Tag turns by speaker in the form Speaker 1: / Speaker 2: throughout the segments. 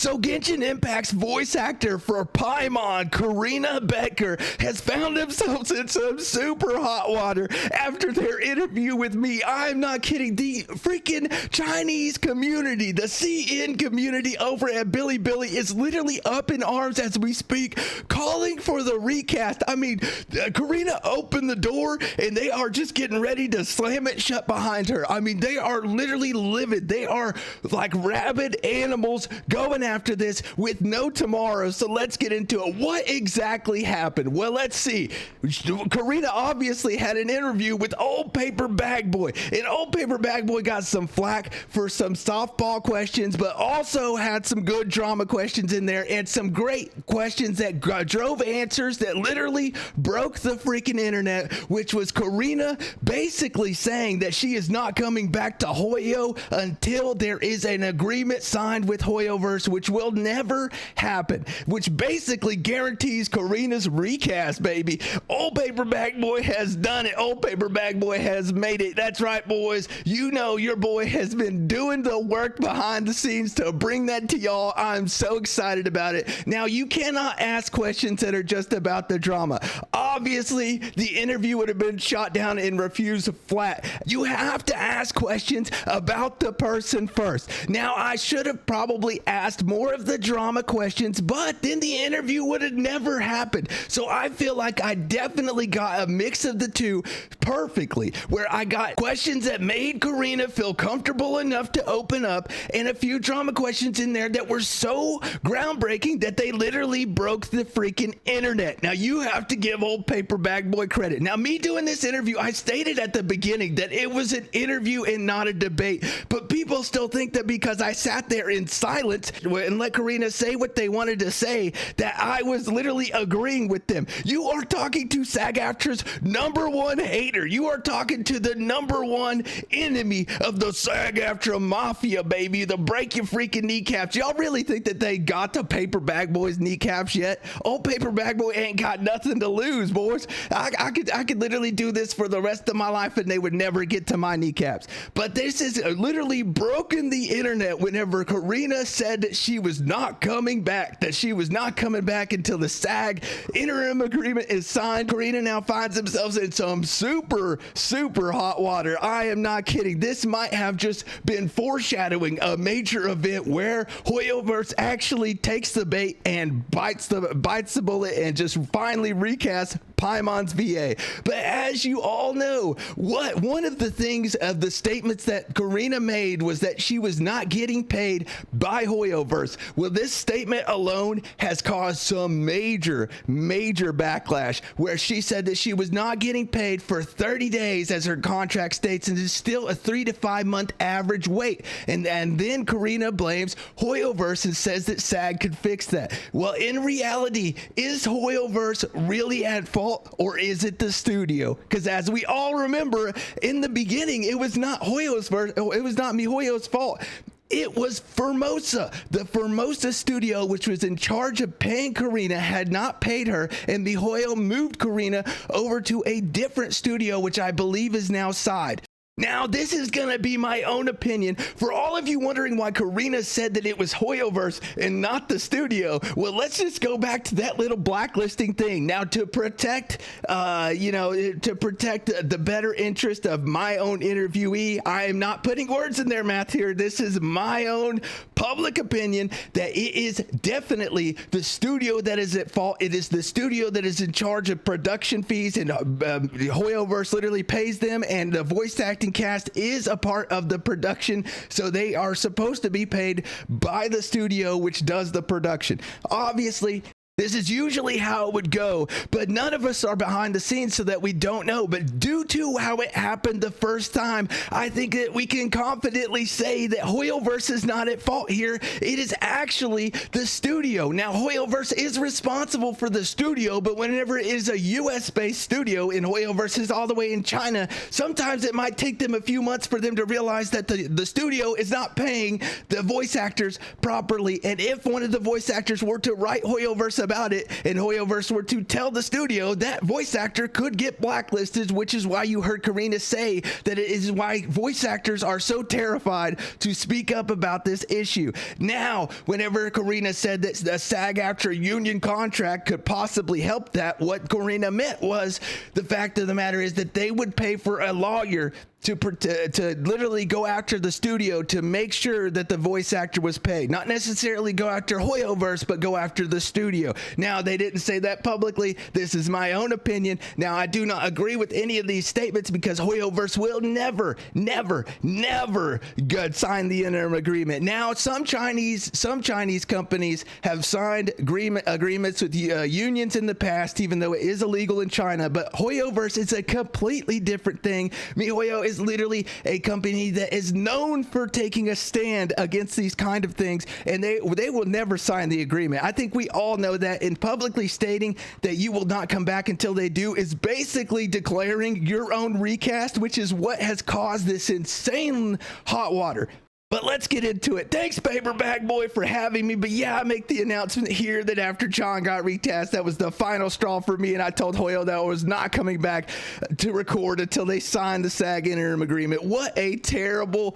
Speaker 1: So Genshin Impact's voice actor for Paimon, Corina Boettger, has found themselves in some super hot water after their interview with me. I'm not kidding. The freaking Chinese community, the CN community over at Bilibili is literally up in arms as we speak, calling for the recast. I mean, Corina opened the door and they are just getting ready to slam it shut behind her. I mean, they are literally livid. They are like rabid animals going after this with no tomorrow. So let's get into it. What exactly happened? Well, let's see. Corina obviously had an interview with old Paperbag Boy, and old Paperbag Boy got some flack for some softball questions, but also had some good drama questions in there and some great questions that drove answers that literally broke the freaking internet, which was Corina basically saying that she is not coming back to Hoyo until there is an agreement signed with Hoyoverse, which will never happen, which basically guarantees Corina's recast, baby. Old Paperbag Boy has done it. Old Paperbag Boy has made it. That's right, boys. You know your boy has been doing the work behind the scenes to bring that to y'all. I'm so excited about it. Now, you cannot ask questions that are just about the drama. Obviously, the interview would have been shot down and refused flat. You have to ask questions about the person first. Now, I should have probably asked more of the drama questions, but then the interview would have never happened. So I feel like I definitely got a mix of the two perfectly, where I got questions that made Corina feel comfortable enough to open up, and a few drama questions in there that were so groundbreaking that they literally broke the freaking internet. Now, you have to give old Paperbag Boy credit. Now, me doing this interview, I stated at the beginning that it was an interview and not a debate, but people still think that because I sat there in silence and let Corina say what they wanted to say, that I was literally agreeing with them. You are talking to SAG-AFTRA's #1 hater. You are talking to the #1 enemy of the SAG-AFTRA mafia, baby. The break your freaking kneecaps. Y'all really think that they got to Paperbag Boy's kneecaps yet? Old Paperbag Boy ain't got nothing to lose, boys. I could literally do this for the rest of my life and they would never get to my kneecaps. But this is literally broken the internet whenever Corina said that she was not coming back, until the SAG interim agreement is signed. Corina now finds themselves in some super hot water. I am not kidding. This might have just been foreshadowing a major event where Hoyoverse actually takes the bait and bites the bullet and just finally recasts Paimon's VA. But as you all know, one of the things of the statements that Corina made was that she was not getting paid by Hoyoverse. Well, this statement alone has caused some major backlash, where she said that she was not getting paid for 30 days as her contract states, and is still a 3 to 5 month average wait. And then Corina blames Hoyoverse and says that SAG could fix that. Well, in reality, is Hoyoverse really at fault, or is it the studio? Because as we all remember, in the beginning, it was not MiHoYo's fault. It was Formosa. The Formosa studio, which was in charge of paying Corina, had not paid her, and MiHoYo moved Corina over to a different studio, which I believe is now SIDE. Now, this is going to be my own opinion. For all of you wondering why Corina said that it was Hoyoverse and not the studio, well, let's just go back to that little blacklisting thing. Now, to protect the better interest of my own interviewee, I am not putting words in their mouth here. This is my own public opinion that it is definitely the studio that is at fault. It is the studio that is in charge of production fees, and Hoyoverse literally pays them, and the voice acting cast is a part of the production, so they are supposed to be paid by the studio which does the production. Obviously, this is usually how it would go, but none of us are behind the scenes, so that we don't know. But due to how it happened the first time, I think that we can confidently say that Hoyoverse is not at fault here. It is actually the studio. Now, Hoyoverse is responsible for the studio, but whenever it is a US-based studio and Hoyoverse is all the way in China, sometimes it might take them a few months for them to realize that the studio is not paying the voice actors properly. And if one of the voice actors were to write Hoyoverse a about it and Hoyoverse were to tell the studio, that voice actor could get blacklisted, which is why you heard Corina say that it is why voice actors are so terrified to speak up about this issue. Now, whenever Corina said that the SAG-AFTRA union contract could possibly help that, what Corina meant was the fact of the matter is that they would pay for a lawyer to literally go after the studio to make sure that the voice actor was paid. Not necessarily go after Hoyoverse, but go after the studio. Now, they didn't say that publicly. This is my own opinion. Now, I do not agree with any of these statements because Hoyoverse will never sign the interim agreement. Now, some Chinese companies have signed agreements with unions in the past, even though it is illegal in China. But Hoyoverse is a completely different thing. MiHoYo is literally a company that is known for taking a stand against these kind of things, and they will never sign the agreement. I think we all know that, and publicly stating that you will not come back until they do is basically declaring your own recast, which is what has caused this insane hot water. But let's get into it. Thanks, Paperbag Boy, for having me. But yeah, I make the announcement here that after John got recast, that was the final straw for me. And I told Hoyo that I was not coming back to record until they signed the SAG interim agreement. What a terrible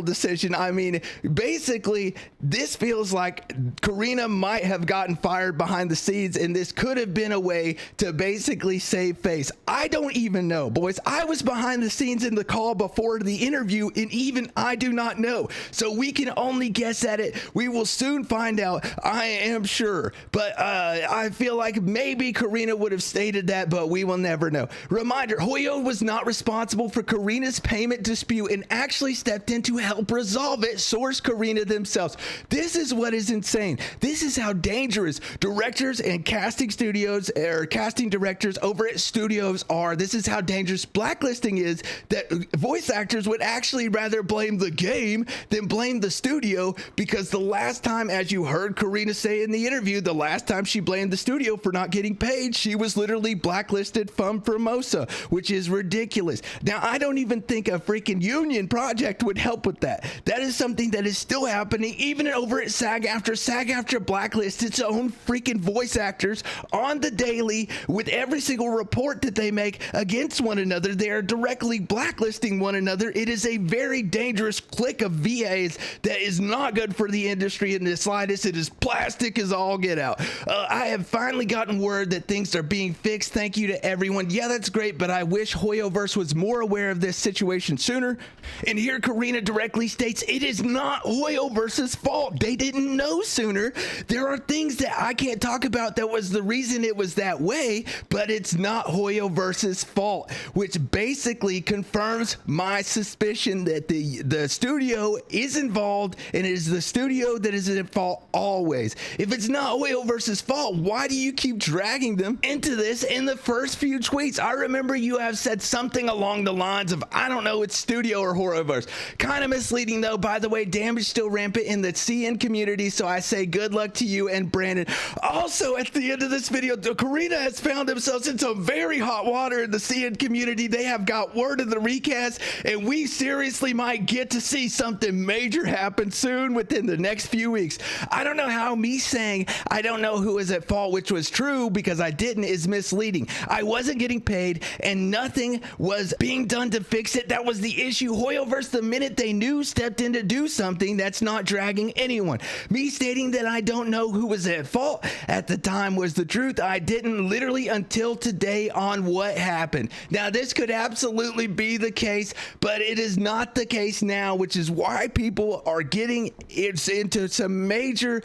Speaker 1: decision. I mean, basically, this feels like Corina might have gotten fired behind the scenes, and this could have been a way to basically save face. I don't even know, boys. I was behind the scenes in the call before the interview, and even I do not know. So we can only guess at it. We will soon find out, I am sure. But I feel like maybe Corina would have stated that, but we will never know. Reminder, Hoyo was not responsible for Corina's payment dispute and actually stepped in to help resolve it. Source Corina themselves. This is what is insane. This is how dangerous directors and casting studios or casting directors over at studios are. This is how dangerous blacklisting is, that voice actors would actually rather blame the game than blame the studio, because the last time, as you heard Corina say in the interview, the last time she blamed the studio for not getting paid, she was literally blacklisted from Formosa, which is ridiculous. Now, I don't even think a freaking union project would help with that. That is something that is still happening even over at SAG-AFTRA. SAG-AFTRA blacklists its own freaking voice actors on the daily with every single report that they make against one another. They are directly blacklisting one another. It is a very dangerous clique of VAs that is not good for the industry in the slightest. It is plastic as all get out. I have finally gotten word that things are being fixed. Thank you to everyone. Yeah, that's great, but I wish Hoyoverse was more aware of this situation sooner. And here Corina directly states it is not Hoyoverse's fault. They didn't know sooner. There are things that I can't talk about that was the reason it was that way, but it's not Hoyoverse's fault, which basically confirms my suspicion that the studio is involved, and it is the studio that is at fault always. If it's not Hoyoverse's fault, why do you keep dragging them into this in the first few tweets? I remember you have said something along the lines of, I don't know, it's studio or Hoyoverse. Kind of misleading though. By the way, damage still rampant in the CN community, so I say good luck to you and Brandon. Also, at the end of this video, Corina has found themselves in some very hot water in the CN community. They have got word of the recast, and we seriously might get to see something major happen soon within the next few weeks. I don't know how me saying I don't know who is at fault, which was true because I didn't, is misleading. I wasn't getting paid and nothing was being done to fix it. That was the issue. Hoyoverse, the minute they knew, stepped in to do something. That's not dragging anyone. Me stating that I don't know who was at fault at the time was the truth. I didn't literally until today on what happened. Now, this could absolutely be the case, but it is not the case now, which is why people are getting into some major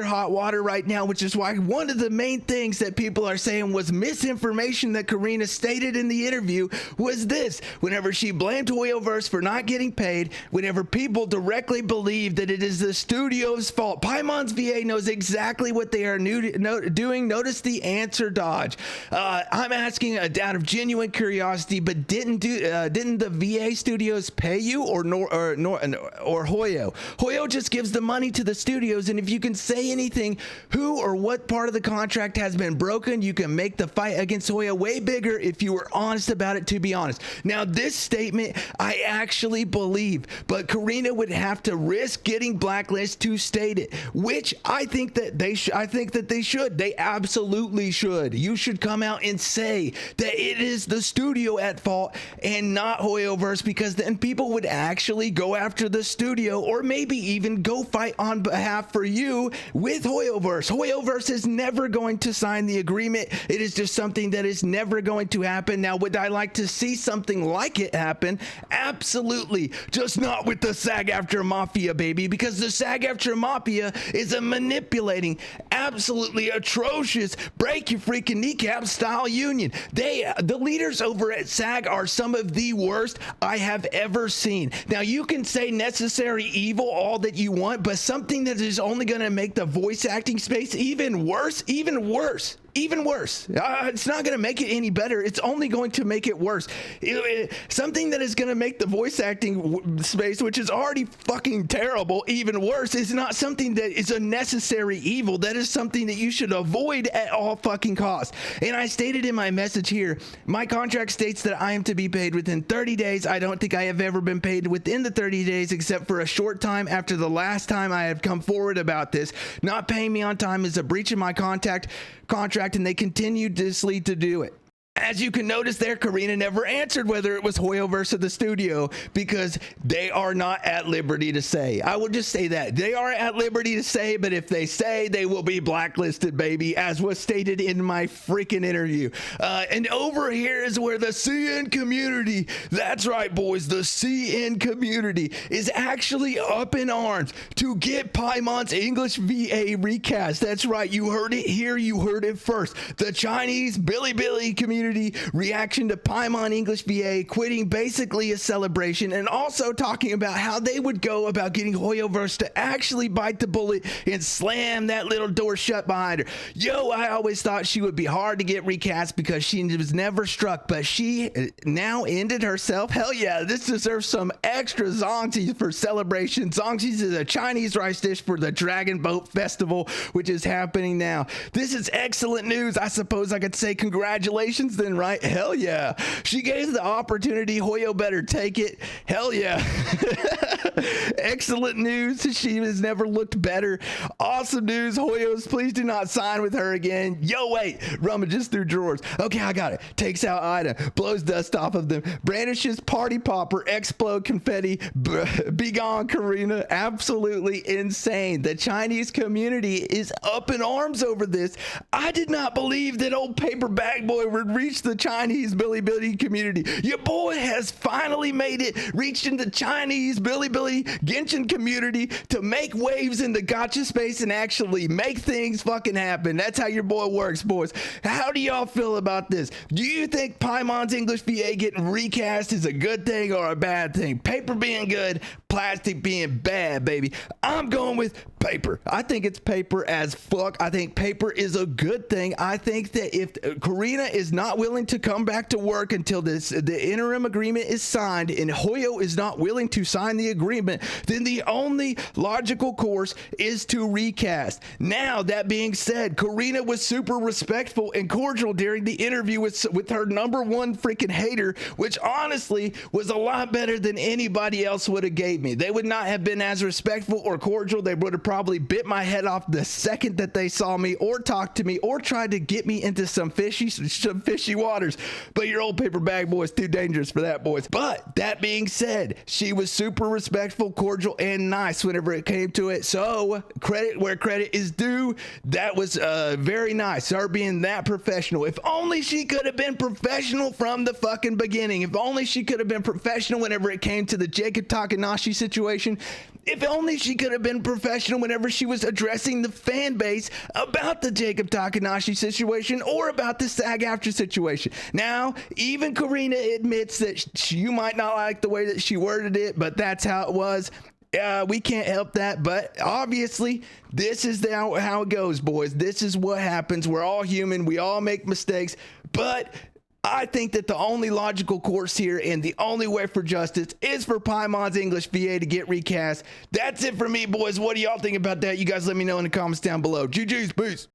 Speaker 1: hot water right now, which is why one of the main things that people are saying was misinformation that Corina stated in the interview was this. Whenever she blamed Hoyoverse for not getting paid, whenever people directly believe that it is the studio's fault, Paimon VA knows exactly what they are doing. Notice the answer dodge. I'm asking out of genuine curiosity, but didn't the VA studios pay you or Hoyo? Hoyo just gives the money to the studios, and if you can say anything, who or what part of the contract has been broken, you can make the fight against Hoyo way bigger if you were honest about it, to be honest. Now, this statement, I actually believe, but Corina would have to risk getting blacklisted to state it, which I think that they should. They absolutely should. You should come out and say that it is the studio at fault and not Hoyoverse, because then people would actually go after the studio, or maybe even go fight on behalf for you with Hoyoverse. Hoyoverse is never going to sign the agreement. It is just something that is never going to happen. Now, would I like to see something like it happen? Absolutely. Just not with the SAG-AFTRA Mafia, baby, because the SAG-AFTRA Mafia is a manipulating, absolutely atrocious, break your freaking kneecap style union. The leaders over at SAG are some of the worst I have ever seen. Now, you can say necessary evil all that you want, but something that is only going to make the voice acting space even worse. It's not going to make it any better. It's only going to make it worse. Something that is going to make the voice acting space, which is already fucking terrible, even worse, is not something that is a necessary evil. That is something that you should avoid at all fucking costs. And I stated in my message here, my contract states that I am to be paid within 30 days. I don't think I have ever been paid within the 30 days, except for a short time after the last time I have come forward about this. Not paying me on time is a breach of my contract, and they continuously to do it. As you can notice there, Corina never answered whether it was Hoyoverse or the studio, because they are not at liberty to say. I will just say that. They are at liberty to say, but if they say, they will be blacklisted, baby, as was stated in my freaking interview. And over here is where the CN community, that's right, boys, the CN community is actually up in arms to get Paimon's English VA recast. That's right, you heard it here, you heard it first. The Chinese Billy community reaction to Paimon English VA quitting, basically a celebration, and also talking about how they would go about getting Hoyoverse to actually bite the bullet and slam that little door shut behind her. Yo, I always thought she would be hard to get recast because she was never struck, but she now ended herself. Hell yeah, this deserves some extra zongzies for celebration. Zongzies is a Chinese rice dish for the Dragon Boat Festival, which is happening now. This is excellent news. I suppose I could say congratulations then, right? Hell yeah. She gave the opportunity. Hoyo better take it. Hell yeah. Excellent news. She has never looked better. Awesome news. Hoyos, please do not sign with her again. Yo, wait. Rummages through drawers. Okay, I got it. Takes out Ida. Blows dust off of them. Brandishes party popper. Explode confetti. Be gone, Corina. Absolutely insane. The Chinese community is up in arms over this. I did not believe that old Paperbag Boy would reach the Chinese Billy community. Your boy has finally made it, reached into Chinese Billy Genshin community to make waves in the gacha space and actually make things fucking happen. That's how your boy works, boys. How do y'all feel about this? Do you think Paimon's English VA getting recast is a good thing or a bad thing? Paper being good, plastic being bad, baby. I'm going with paper. I think it's paper as fuck. I think paper is a good thing. I think that if Corina is not willing to come back to work until the interim agreement is signed, and Hoyo is not willing to sign the agreement, then the only logical course is to recast. Now, that being said, Corina was super respectful and cordial during the interview with her number one freaking hater, which honestly was a lot better than anybody else would have gave me. They would not have been as respectful or cordial. They would have probably bit my head off the second that they saw me, or talked to me, or tried to get me into some fishy waters. But your old Paperbag Boy is too dangerous for that, boys. But that being said, she was super respectful, cordial, and nice whenever it came to it. So credit where credit is due. That was very nice, her being that professional. If only she could have been professional from the fucking beginning. If only she could have been professional whenever it came to the Jacob Takanashi situation. If only she could have been professional whenever she was addressing the fan base about the Jacob Takanashi situation or about the SAG-AFTRA situation. Now, even Corina admits that you might not like the way that she worded it, but that's how it was. We can't help that, but obviously this is how it goes, boys. This is what happens. We're all human. We all make mistakes, but I think that the only logical course here and the only way for justice is for Paimon's English VA to get recast. That's it for me, boys. What do y'all think about that? You guys let me know in the comments down below. GG's, peace.